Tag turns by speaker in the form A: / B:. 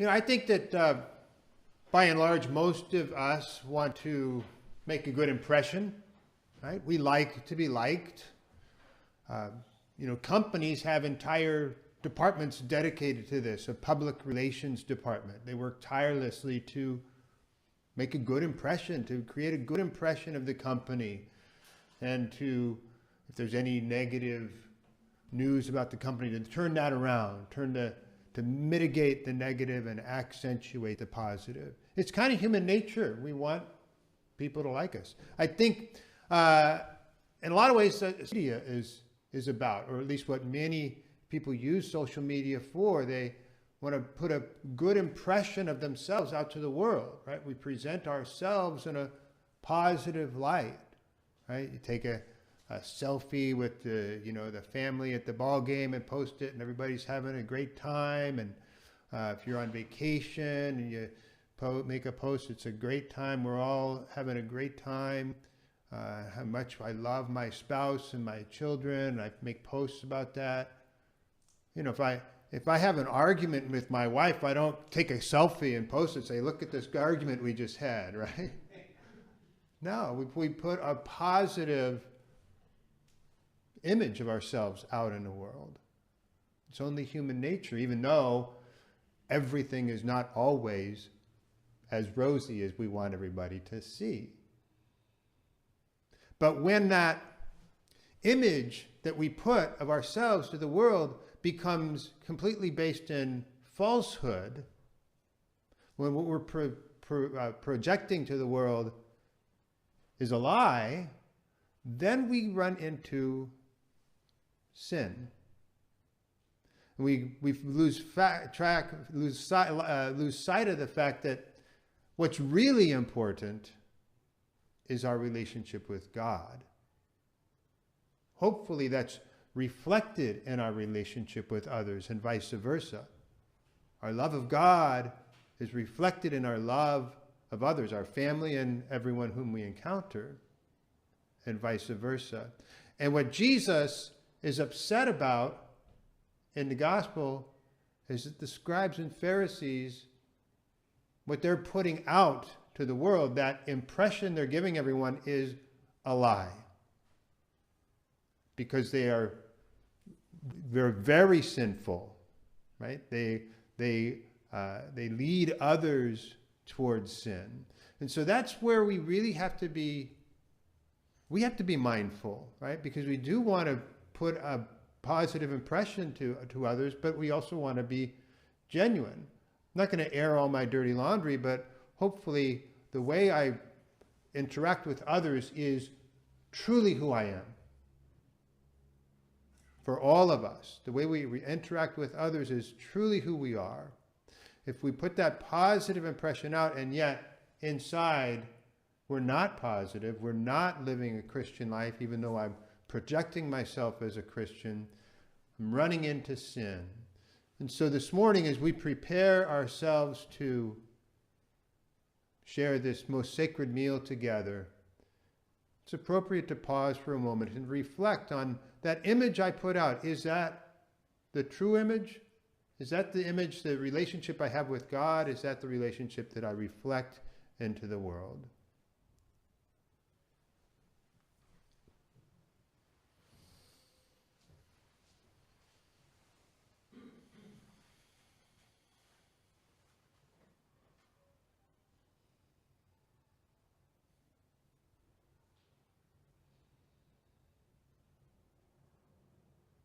A: I think that by and large, most of us want to make a good impression, right? We like to be liked. Companies have entire departments dedicated to this, a public relations department. They work tirelessly to make a good impression, to create a good impression of the company, and to, if there's any negative news about the company, to turn that around, to mitigate the negative and accentuate the positive. It's kind of human nature. We want people to like us. I think in a lot of ways, social media is about, or at least what many people use social media for. They want to put a good impression of themselves out to the world, right? We present ourselves in a positive light, right? You take a selfie with the family at the ball game and post it, and everybody's having a great time. And if you're on vacation and you make a post, it's a great time. We're all having a great time. How much I love my spouse and my children. I make posts about that. If I have an argument with my wife, I don't take a selfie and post it and say, look at this argument we just had, right? No, we put a positive image of ourselves out in the world. It's only human nature, even though everything is not always as rosy as we want everybody to see. But when that image that we put of ourselves to the world becomes completely based in falsehood, when what we're projecting to the world is a lie, then we run into sin. We lose sight of the fact that what's really important is our relationship with God. Hopefully that's reflected in our relationship with others and vice versa. Our love of God is reflected in our love of others, our family and everyone whom we encounter, and vice versa. And what Jesus is upset about in the gospel is that the scribes and Pharisees, what they're putting out to the world, that impression they're giving everyone, is a lie. Because they're very sinful, right? They lead others towards sin. And so that's where we really have to be mindful, right? Because we do want to put a positive impression to others, but we also want to be genuine. I'm not going to air all my dirty laundry, but hopefully the way I interact with others is truly who I am. For all of us, the way we interact with others is truly who we are. If we put that positive impression out and yet inside we're not positive, we're not living a Christian life, even though I'm projecting myself as a Christian, I'm running into sin. And so this morning, as we prepare ourselves to share this most sacred meal together, it's appropriate to pause for a moment and reflect on that image I put out. Is that the true image? Is that the image, the relationship I have with God? Is that the relationship that I reflect into the world?